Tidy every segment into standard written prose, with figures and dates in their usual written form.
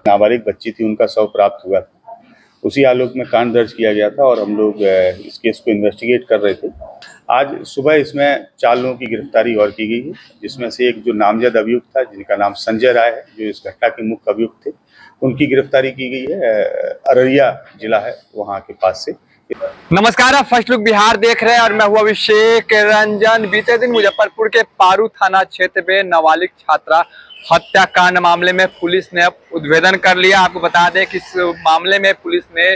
नाबालिग बच्ची थी, उनका शव प्राप्त हुआ था। उसी आलोक में कांड दर्ज किया गया था और हम लोग इस केस को इन्वेस्टिगेट कर रहे थे। आज सुबह इसमें 4 लोगों की गिरफ्तारी और की गई है, जिसमें से एक जो नामजद अभियुक्त था, जिनका नाम संजय राय है, जो इस घटना के मुख्य अभियुक्त थे, उनकी गिरफ्तारी की गई है। अररिया जिला है वहाँ के पास से। नमस्कार, आप फर्स्ट लुक बिहार देख रहे हैं और मैं हूं अभिषेक रंजन। बीते दिन मुजफ्फरपुर के पारू थाना क्षेत्र में नाबालिग छात्रा हत्याकांड मामले में पुलिस ने अब उद्भेदन कर लिया। आपको बता दें कि इस मामले में पुलिस ने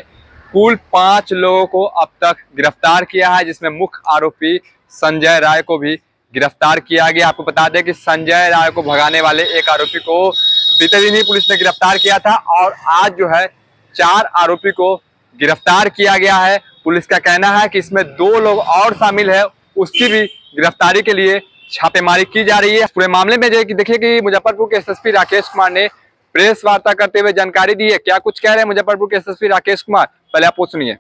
कुल 5 लोगों को अब तक गिरफ्तार किया है, जिसमें मुख्य आरोपी संजय राय को भी गिरफ्तार किया गया। आपको बता दें कि संजय राय को भगाने वाले एक आरोपी को बीते दिन ही पुलिस ने गिरफ्तार किया था और आज जो है 4 आरोपी को गिरफ्तार किया गया है। पुलिस का कहना है कि इसमें 2 लोग और शामिल है, उसकी भी गिरफ्तारी के लिए छापेमारी की जा रही है। पूरे मामले में देखिए कि मुजफ्फरपुर के एसएसपी राकेश कुमार ने प्रेस वार्ता करते हुए जानकारी दी है। क्या कुछ कह रहे हैं मुजफ्फरपुर के एसएसपी राकेश कुमार, पहले आप वो सुनिए।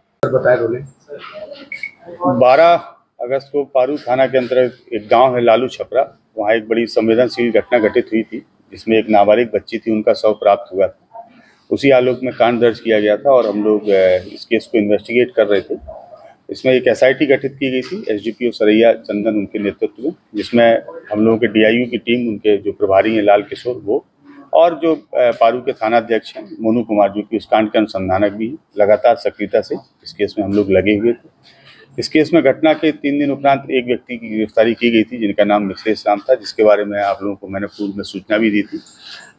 12 अगस्त को पारू थाना के अंतर्गत एक गांव है लालू छपरा, वहाँ एक बड़ी संवेदनशील घटना घटित हुई थी, जिसमें एक नाबालिग बच्ची थी, उनका शव प्राप्त हुआ था। उसी आलोक में कांड दर्ज किया गया था और हम लोग इस केस को इन्वेस्टिगेट कर रहे थे। इसमें एक एसआईटी गठित की गई थी, एसडीपीओ सरैया चंदन उनके नेतृत्व में, जिसमें हम लोगों के डीआईयू की टीम, उनके जो प्रभारी हैं लाल किशोर वो, और जो पारू के थानाध्यक्ष हैं मोनू कुमार, जो कि उस कांड के अनुसंधानक भी हैं, लगातार सक्रियता से इस केस में हम लोग लगे हुए थे। इस केस में घटना के 3 दिन उपरांत एक व्यक्ति की गिरफ्तारी की गई थी, जिनका नाम मिथिलेश राम था, जिसके बारे में आप लोगों को मैंने पूर्व में सूचना भी दी थी।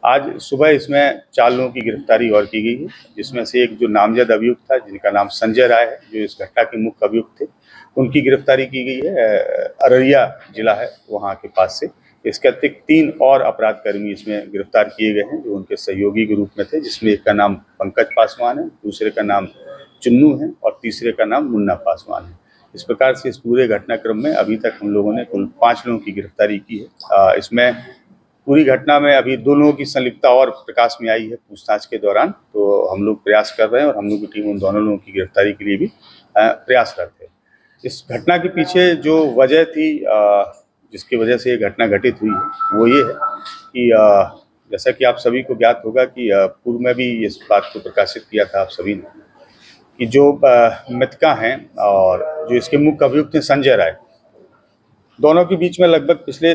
आज सुबह इसमें 4 लोगों की गिरफ्तारी और की गई है, जिसमें से एक जो नामजद अभियुक्त था, जिनका नाम संजय राय है, जो इस घटना के मुख्य अभियुक्त थे, उनकी गिरफ्तारी की गई है। अररिया जिला है वहाँ के पास से। इसके अतिरिक्त 3 और अपराधकर्मी इसमें गिरफ्तार किए गए हैं, जो उनके सहयोगी के रूप में थे, जिसमें एक का नाम पंकज पासवान है, दूसरे का नाम चुन्नू है और तीसरे का नाम मुन्ना पासवान है। इस प्रकार से इस पूरे घटनाक्रम में अभी तक हम लोगों ने कुल 5 लोगों की गिरफ्तारी की है। इसमें पूरी घटना में अभी 2 लोगों की संलिप्तता और प्रकाश में आई है पूछताछ के दौरान, तो हम लोग प्रयास कर रहे हैं और हम लोग की टीम उन दोनों लोगों की गिरफ्तारी के लिए भी प्रयास करते हैं। इस घटना के पीछे जो वजह थी, जिसकी वजह से ये घटना घटित हुई है, वो ये है कि जैसा कि आप सभी को ज्ञात होगा कि पूर्व में भी इस बात को प्रकाशित किया था आप सभी ने, कि जो मृतका हैं और जो इसके मुख्य अभियुक्त हैं संजय राय, दोनों के बीच में लगभग पिछले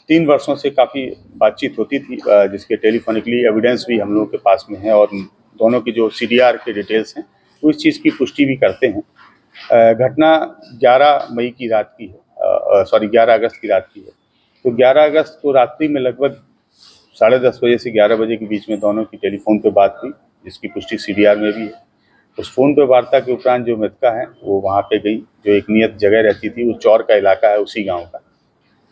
3 वर्षों से काफ़ी बातचीत होती थी, जिसके टेलीफोनिकली एविडेंस भी हम लोगों के पास में है और दोनों की जो सीडीआर के डिटेल्स हैं वो इस चीज़ की पुष्टि भी करते हैं। घटना 11 मई की रात की है, 11 अगस्त की रात की है। तो 11 अगस्त को रात्रि में लगभग 10:30 बजे से 11 बजे के बीच में दोनों की टेलीफोन पर बात हुई, जिसकी पुष्टि सीडीआर में भी है। उस फोन पे वार्ता के उपरांत जो मृतका है वो वहाँ पे गई, जो एक नियत जगह रहती थी, वो चौर का इलाका है उसी गांव का,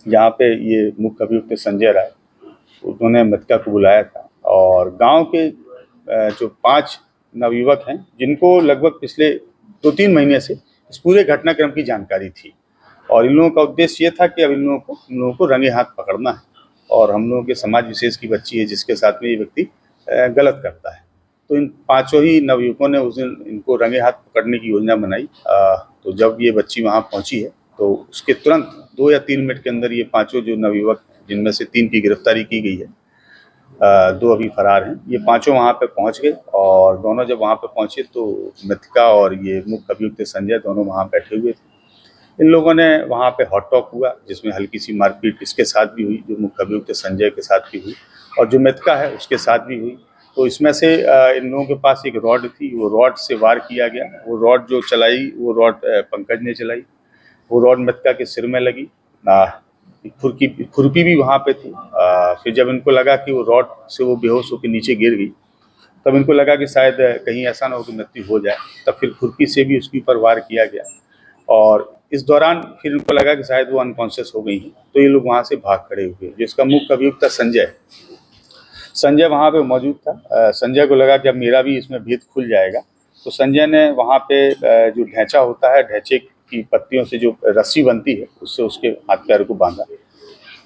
जहाँ पे ये मुख्य अभियुक्त संजय राय, उन्होंने मृतका को बुलाया था। और गांव के जो 5 नवयुवक हैं, जिनको लगभग पिछले 2-3 महीने से इस पूरे घटनाक्रम की जानकारी थी, और इन लोगों का उद्देश्य ये था कि अब इन लोगों को रंगे हाथ पकड़ना है और हम लोगों के समाज विशेष की बच्ची है जिसके साथ में ये व्यक्ति गलत करता है। तो इन 5 ही नवयुवकों ने उस दिन इनको रंगे हाथ पकड़ने की योजना बनाई। तो जब ये बच्ची वहाँ पहुँची है तो उसके तुरंत 2 या 3 मिनट के अंदर ये 5 जो नवयुवक, जिनमें से 3 की गिरफ्तारी की गई है, 2 अभी फरार हैं, ये 5 वहाँ पे पहुँच गए। और दोनों जब वहाँ पे पहुँचे तो मृतका और ये मुख्य अभियुक्त संजय दोनों वहाँ बैठे हुए थे। इन लोगों ने वहाँ पे हॉट टॉक हुआ, जिसमें हल्की सी मारपीट इसके साथ भी हुई, जो मुख्य अभियुक्त संजय के साथ भी हुई और जो मृतका है उसके साथ भी हुई। तो इसमें से इन लोगों के पास एक रॉड थी, वो रॉड से वार किया गया। वो रॉड जो चलाई, वो रॉड पंकज ने चलाई। वो रॉड मृतका के सिर में लगी। खुरपी भी वहाँ पे थी। फिर जब इनको लगा कि वो रॉड से वो बेहोश होकर नीचे गिर गई, तब इनको लगा कि शायद कहीं ऐसा ना हो कि मृत्यु हो जाए, तब फिर खुरपी से भी उसके ऊपर वार किया गया। और इस दौरान फिर इनको लगा कि शायद वो अनकॉन्शियस हो गई हैं, तो ये लोग वहाँ से भाग खड़े हुए। जिसका मुख्य अभियुक्त था संजय वहाँ पे मौजूद था। संजय को लगा कि अब मेरा भी इसमें भेद खुल जाएगा, तो संजय ने वहाँ पे जो ढैंचा होता है, ढैंचे की पत्तियों से जो रस्सी बनती है, उससे उसके हाथ पैर को बांधा,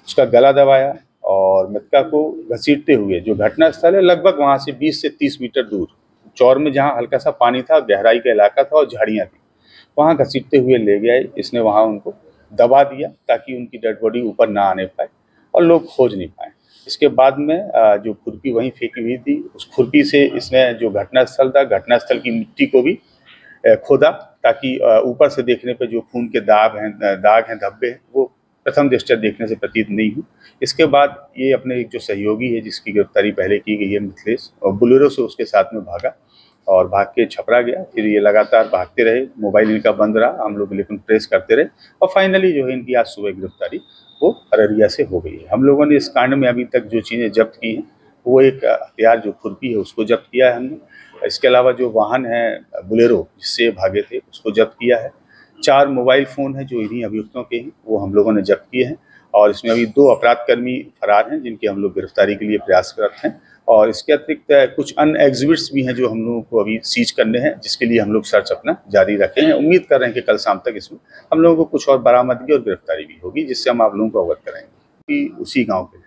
उसका गला दबाया और मृतका को घसीटते हुए, जो घटना स्थल है लगभग वहाँ से 20 से 30 मीटर दूर, चौर में जहाँ हल्का सा पानी था, गहराई का इलाका था और झाड़ियाँ थी, वहाँ घसीटते हुए ले गया। इसने वहाँ उनको दबा दिया ताकि उनकी डेड बॉडी ऊपर ना आने पाए और लोग खोज नहीं पाए। इसके बाद में जो खुरपी वहीं फेंकी हुई थी, उस खुरपी से इसने जो घटनास्थल था, घटनास्थल की मिट्टी को भी खोदा ताकि ऊपर से देखने पे जो खून के दाग हैं, धब्बे हैं, वो प्रथम दृष्टया देखने से प्रतीत नहीं हुई। इसके बाद ये अपने एक जो सहयोगी है जिसकी गिरफ्तारी पहले की गई है, मिथिलेश, और बुलेरो से उसके साथ में भागा और भाग के छपरा गया। फिर ये लगातार भागते रहे, मोबाइल इनका बंद रहा, हम लोग लेकिन ट्रेस करते रहे और फाइनली जो है इनकी आज सुबह गिरफ्तारी वो अररिया से हो गई है। हम लोगों ने इस कांड में अभी तक जो चीज़ें जब्त की हैं वो एक हथियार जो खुरपी है उसको जब्त किया है हमने। इसके अलावा जो वाहन है बुलेरो जिससे भागे थे उसको जब्त किया है। 4 मोबाइल फ़ोन हैं जो इन्हीं अभियुक्तों के हैं, वो हम लोगों ने जब्त किए हैं और इसमें अभी 2 अपराधकर्मी फरार हैं जिनकी हम लोग गिरफ्तारी के लिए प्रयासरत हैं। और इसके अतिरिक्त कुछ अन्य एग्जिबिट्स भी हैं जो हम लोगों को अभी सीज करने हैं, जिसके लिए हम लोग सर्च अपना जारी रखे हैं। उम्मीद कर रहे हैं कि कल शाम तक इसमें हम लोगों को कुछ और बरामदगी और गिरफ्तारी भी होगी, जिससे हम आप लोगों को अवगत कराएंगे कि उसी गाँव के।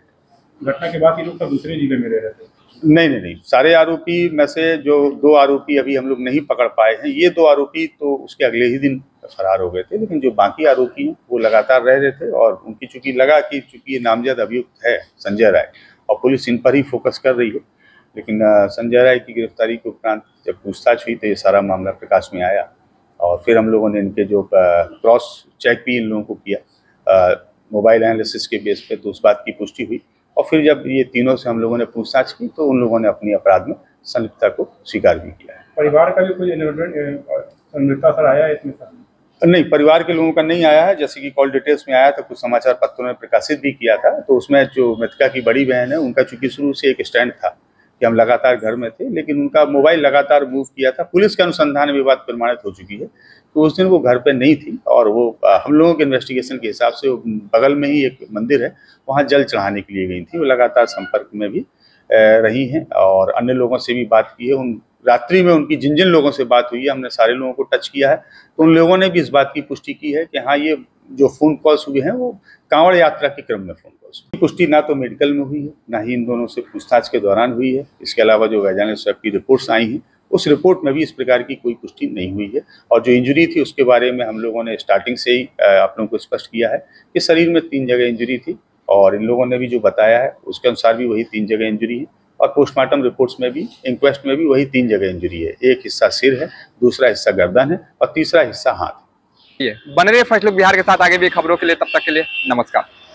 घटना के बाद ये लोग दूसरे जिले में रह रहे थे? नहीं, सारे आरोपी में से जो 2 आरोपी अभी हम लोग नहीं पकड़ पाए हैं, ये 2 आरोपी तो उसके अगले ही दिन फरार हो गए थे, लेकिन जो बाकी आरोपी हैं वो लगातार रह रहे थे और उनकी चूंकि ये नामजद अभियुक्त है संजय राय और पुलिस इन पर ही फोकस कर रही है, लेकिन संजय राय की गिरफ्तारी के उपरांत जब पूछताछ हुई तो ये सारा मामला प्रकाश में आया और फिर हम लोगों ने इनके जो क्रॉस चेक भी इन लोगों को किया मोबाइल एनालिसिस के बेस पे, तो उस बात की पुष्टि हुई और फिर जब ये तीनों से हम लोगों ने पूछताछ की तो उन लोगों ने अपनी अपराध में संलिप्तता को स्वीकार भी किया है। परिवार का भी कुछ संलिप्तता सर आया है इसमें? नहीं, परिवार के लोगों का नहीं आया है। जैसे कि कॉल डिटेल्स में आया था, कुछ समाचार पत्रों ने प्रकाशित भी किया था, तो उसमें जो मृतका की बड़ी बहन है उनका चूंकि शुरू से एक स्टैंड था कि हम लगातार घर में थे, लेकिन उनका मोबाइल लगातार मूव किया था। पुलिस के अनुसंधान में बात प्रमाणित हो चुकी है, तो उस दिन वो घर पे नहीं थी और वो हम लोगों के इन्वेस्टिगेशन के हिसाब से बगल में ही एक मंदिर है, वहाँ जल चढ़ाने के लिए गई थी। वो लगातार संपर्क में भी रही हैं और अन्य लोगों से भी बात की है। उन रात्रि में उनकी जिन जिन लोगों से बात हुई है, हमने सारे लोगों को टच किया है, तो उन लोगों ने भी इस बात की पुष्टि की है कि हाँ, ये जो फ़ोन कॉल्स हुए हैं वो कांवड़ यात्रा के क्रम में फ़ोन कॉल्स हुई। पुष्टि ना तो मेडिकल में हुई है, ना ही इन दोनों से पूछताछ के दौरान हुई है। इसके अलावा जो वैज्ञानिक स्वैब की रिपोर्ट्स आई हैं, उस रिपोर्ट में भी इस प्रकार की कोई पुष्टि नहीं हुई है। और जो इंजरी थी उसके बारे में हम लोगों ने स्टार्टिंग से ही आप लोगों को स्पष्ट किया है कि शरीर में 3 जगह इंजरी थी और इन लोगों ने भी जो बताया है उसके अनुसार भी वही 3 जगह इंजरी है और पोस्टमार्टम रिपोर्ट्स में भी, इंक्वेस्ट में भी वही 3 जगह इंजरी है। एक हिस्सा सिर है, दूसरा हिस्सा गर्दन है और तीसरा हिस्सा हाथ है। बने रहिए फर्स्ट लुक बिहार के साथ आगे भी खबरों के लिए, तब तक के लिए नमस्कार।